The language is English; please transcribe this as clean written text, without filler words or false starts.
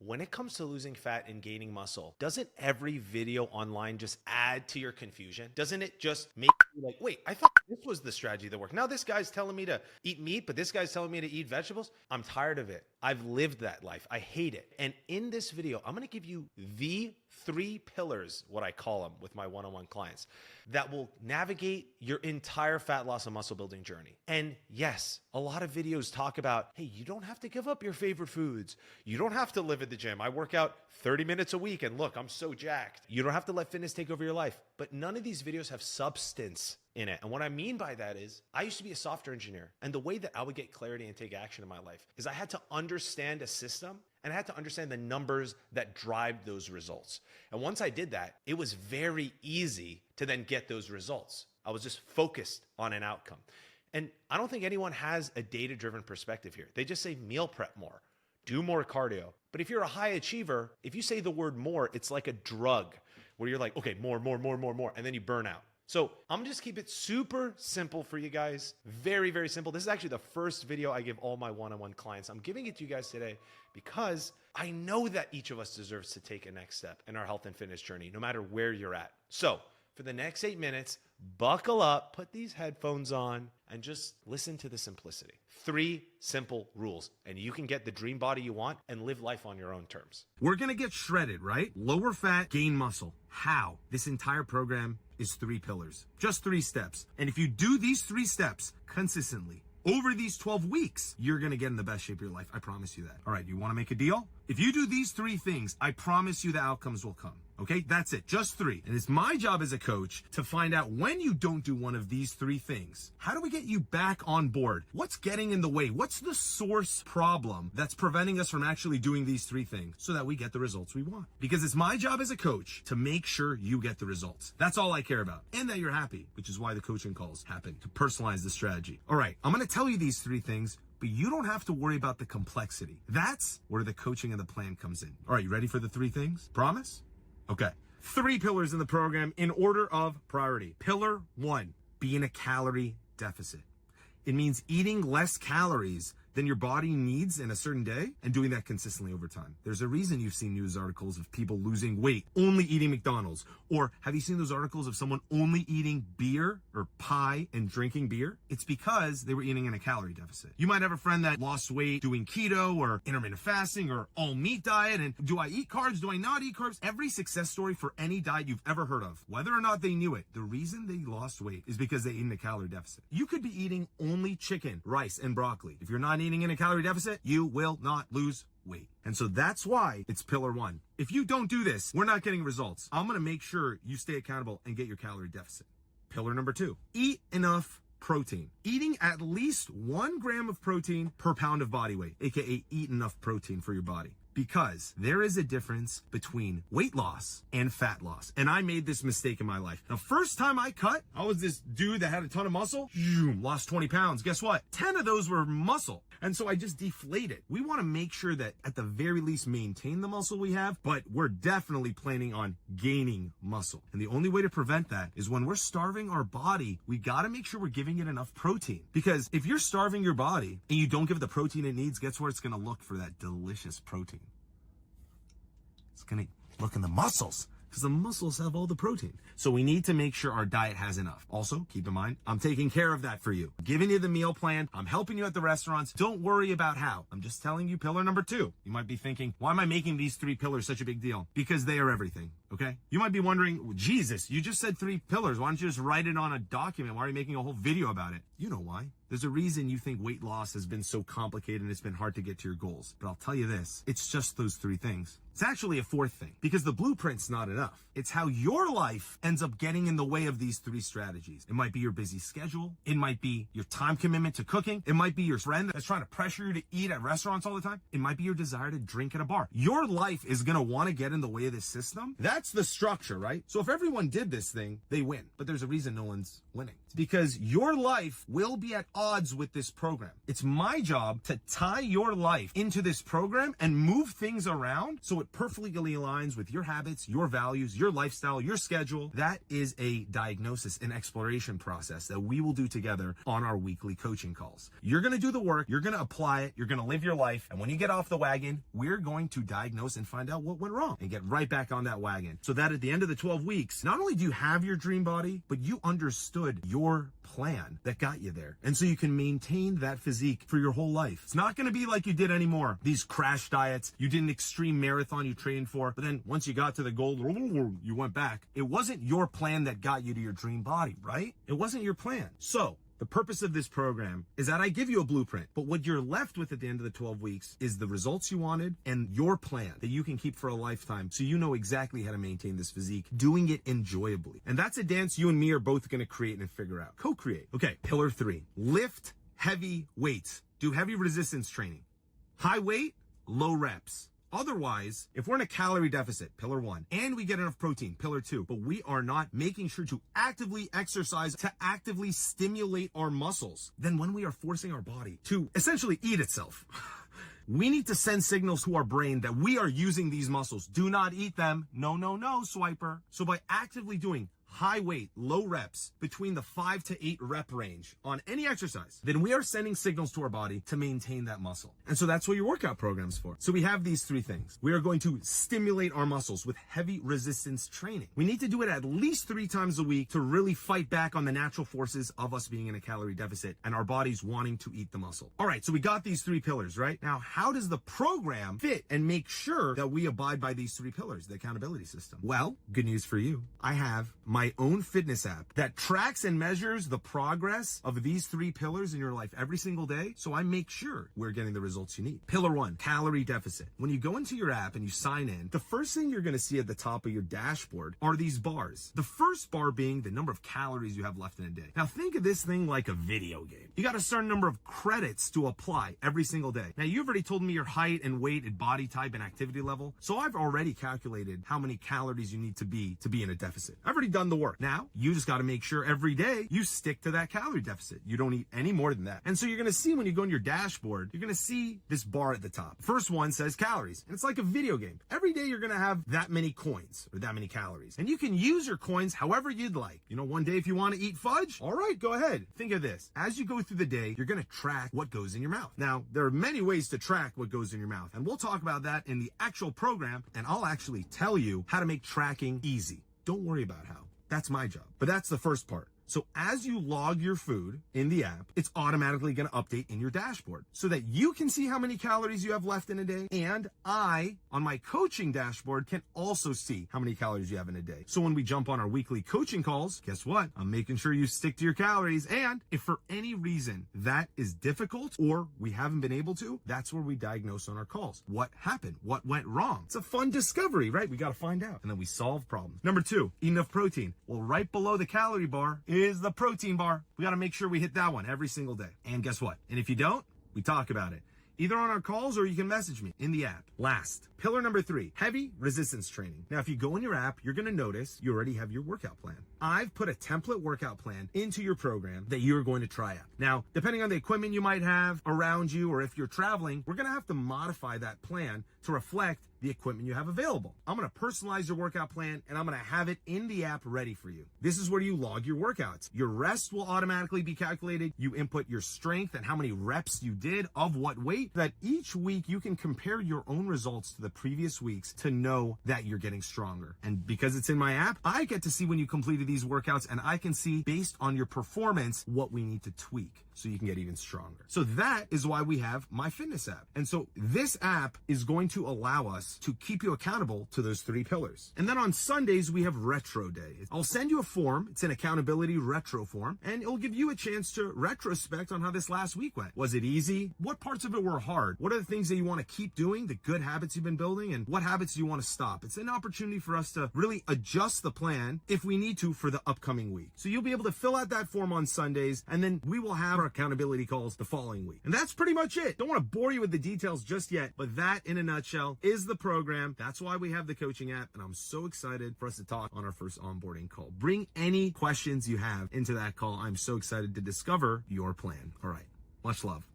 when it comes to losing fat and gaining muscle, doesn't every video online just add to your confusion? Doesn't it just make you like, wait, I thought this was the strategy that worked. Now this guy's telling me to eat meat, but this guy's telling me to eat vegetables. I'm tired of it. I've lived that life. I hate it. And in this video, I'm going to give you the 3 pillars, what I call them with my one-on-one clients, that will navigate your entire fat loss and muscle building journey. And yes, a lot of videos talk about, hey, you don't have to give up your favorite foods. You don't have to live at the gym. I work out 30 minutes a week and look, I'm so jacked. You don't have to let fitness take over your life. But none of these videos have substance in it. And what I mean by that is I used to be a software engineer. And the way that I would get clarity and take action in my life is I had to understand a system and I had to understand the numbers that drive those results. And once I did that, it was very easy to then get those results. I was just focused on an outcome. And I don't think anyone has a data-driven perspective here. They just say meal prep more, do more cardio. But if you're a high achiever, if you say the word more, it's like a drug where you're like, okay, more, and then you burn out. So I'm gonna just keep it super simple for you guys. Very, very simple. This is actually the first video I give all my one-on-one clients. I'm giving it to you guys today because I know that each of us deserves to take a next step in our health and fitness journey, no matter where you're at. So for the next 8 minutes, buckle up, put these headphones on, and just listen to the simplicity. 3 simple rules, and you can get the dream body you want and live life on your own terms. We're gonna get shredded, right? Lower fat, gain muscle. How? This entire program is 3 pillars, just 3 steps. And if you do these 3 steps consistently over these 12 weeks, you're gonna get in the best shape of your life. I promise you that. All right, you wanna make a deal? If you do these 3 things, I promise you the outcomes will come. Okay, that's it, just 3. And it's my job as a coach to find out when you don't do one of these 3 things. How do we get you back on board? What's getting in the way? What's the source problem that's preventing us from actually doing these 3 things so that we get the results we want? Because it's my job as a coach to make sure you get the results. That's all I care about. And that you're happy, which is why the coaching calls happen, to personalize the strategy. All right, I'm gonna tell you these 3 things, but you don't have to worry about the complexity. That's where the coaching and the plan comes in. All right, you ready for the 3 things? Promise? Okay. 3 pillars in the program in order of priority. Pillar 1, be in a calorie deficit. It means eating less calories than your body needs in a certain day and doing that consistently over time. There's a reason you've seen news articles of people losing weight only eating McDonald's. Or have you seen those articles of someone only eating beer or pie and drinking beer? It's because they were eating in a calorie deficit. You might have a friend that lost weight doing keto or intermittent fasting or all meat diet. And do I eat carbs? Do I not eat carbs? Every success story for any diet you've ever heard of, whether or not they knew it, the reason they lost weight is because they ate in a calorie deficit. You could be eating only chicken, rice, and broccoli. If you're not eating in a calorie deficit, you will not lose weight. And so that's why it's pillar 1. If you don't do this, we're not getting results. I'm gonna make sure you stay accountable and get your calorie deficit. Pillar number 2, eat enough protein. Eating at least 1 gram of protein per pound of body weight, aka eat enough protein for your body. Because there is a difference between weight loss and fat loss. And I made this mistake in my life. The first time I cut, I was this dude that had a ton of muscle, lost 20 pounds. Guess what? 10 of those were muscle. And so I just deflated. We want to make sure that at the very least maintain the muscle we have, but we're definitely planning on gaining muscle. And the only way to prevent that is when we're starving our body, we got to make sure we're giving it enough protein. Because if you're starving your body and you don't give it the protein it needs, guess where it's going to look for that delicious protein? It's going to look in the muscles, because the muscles have all the protein. So we need to make sure our diet has enough. Also, keep in mind, I'm taking care of that for you. Giving you the meal plan. I'm helping you at the restaurants. Don't worry about how. I'm just telling you pillar number 2. You might be thinking, why am I making these 3 pillars such a big deal? Because they are everything, okay? You might be wondering, Jesus, you just said 3 pillars. Why don't you just write it on a document? Why are you making a whole video about it? You know why. There's a reason you think weight loss has been so complicated and it's been hard to get to your goals. But I'll tell you this, it's just those 3 things. It's actually a 4th thing, because the blueprint's not enough. It's how your life ends up getting in the way of these 3 strategies. It might be your busy schedule. It might be your time commitment to cooking. It might be your friend that's trying to pressure you to eat at restaurants all the time. It might be your desire to drink at a bar. Your life is gonna wanna get in the way of this system. That's the structure, right? So if everyone did this thing, they win. But there's a reason no one's winning. because your life will be at odds with this program. It's my job to tie your life into this program and move things around so it perfectly aligns with your habits, your values, your lifestyle, your schedule. That is a diagnosis and exploration process that we will do together on our weekly coaching calls. You're going to do the work, you're going to apply it, you're going to live your life, and when you get off the wagon, we're going to diagnose and find out what went wrong and get right back on that wagon. So that at the end of the 12 weeks, not only do you have your dream body, but you understood your plan that got you there. And so you can maintain that physique for your whole life. It's not going to be like you did anymore. These crash diets, you did an extreme marathon you trained for, but then once you got to the goal, you went back. It wasn't your plan that got you to your dream body, right? It wasn't your plan. So the purpose of this program is that I give you a blueprint, but what you're left with at the end of the 12 weeks is the results you wanted and your plan that you can keep for a lifetime, so you know exactly how to maintain this physique, doing it enjoyably. And that's a dance you and me are both going to create and figure out. Co-create. Okay, pillar 3, lift heavy weights. Do heavy resistance training. High weight, low reps. Otherwise, if we're in a calorie deficit, pillar 1, and we get enough protein, pillar 2, but we are not making sure to actively exercise, to actively stimulate our muscles, then when we are forcing our body to essentially eat itself, we need to send signals to our brain that we are using these muscles. Do not eat them. No, no, no, swiper. So by actively doing high weight, low reps, between the 5 to 8 rep range on any exercise, then we are sending signals to our body to maintain that muscle. And so that's what your workout program's for. So we have these 3 things. We are going to stimulate our muscles with heavy resistance training. We need to do it at least 3 times a week to really fight back on the natural forces of us being in a calorie deficit and our bodies wanting to eat the muscle. All right, so we got these 3 pillars, right? Now, how does the program fit and make sure that we abide by these 3 pillars, the accountability system? Well, good news for you. I have my own fitness app that tracks and measures the progress of these 3 pillars in your life every single day, so I make sure we're getting the results you need. Pillar 1, calorie deficit. When you go into your app and you sign in, the first thing you're going to see at the top of your dashboard are these bars. The first bar being the number of calories you have left in a day. Now think of this thing like a video game. You got a certain number of credits to apply every single day. Now you've already told me your height and weight and body type and activity level, so I've already calculated how many calories you need to be in a deficit. I've already done the work. Now, you just got to make sure every day you stick to that calorie deficit. You don't eat any more than that. And so you're going to see when you go in your dashboard, you're going to see this bar at the top. First one says calories, and it's like a video game. Every day you're going to have that many coins or that many calories. And you can use your coins however you'd like. You know, one day if you want to eat fudge, all right, go ahead. Think of this. As you go through the day, you're going to track what goes in your mouth. Now, there are many ways to track what goes in your mouth, and we'll talk about that in the actual program, and I'll actually tell you how to make tracking easy. Don't worry about how. That's my job. But that's the first part. So as you log your food in the app, it's automatically going to update in your dashboard so that you can see how many calories you have left in a day. And I, on my coaching dashboard, can also see how many calories you have in a day. So when we jump on our weekly coaching calls, guess what? I'm making sure you stick to your calories. And if for any reason that is difficult or we haven't been able to, that's where we diagnose on our calls. What happened? What went wrong? It's a fun discovery, right? We got to find out. And then we solve problems. Number 2, eat enough protein. Well, right below the calorie bar is the protein bar. We got to make sure we hit that one every single day. And guess what? And if you don't, we talk about it. Either on our calls or you can message me in the app. Last, pillar number 3, heavy resistance training. Now, if you go in your app, you're going to notice you already have your workout plan. I've put a template workout plan into your program that you're going to try out. Now, depending on the equipment you might have around you or if you're traveling, we're going to have to modify that plan to reflect the equipment you have available. I'm going to personalize your workout plan and I'm going to have it in the app ready for you. This is where you log your workouts. Your rest will automatically be calculated. You input your strength and how many reps you did of what weight, that each week you can compare your own results to the previous weeks to know that you're getting stronger. And because it's in my app, I get to see when you completed these workouts and I can see based on your performance what we need to tweak so you can get even stronger. So that is why we have my fitness app. And so this app is going to allow us to keep you accountable to those 3 pillars. And then on Sundays, we have Retro Day. I'll send you a form. It's an accountability retro form, and it'll give you a chance to retrospect on how this last week went. Was it easy? What parts of it were hard? What are the things that you want to keep doing, the good habits you've been building, and what habits do you want to stop? It's an opportunity for us to really adjust the plan if we need to for the upcoming week. So you'll be able to fill out that form on Sundays, and then we will have our accountability calls the following week. And that's pretty much it. Don't want to bore you with the details just yet, but that in a nutshell is the program. That's why we have the coaching app, and I'm so excited for us to talk on our first onboarding call. Bring any questions you have into that call. I'm so excited to discover your plan. All right. Much love.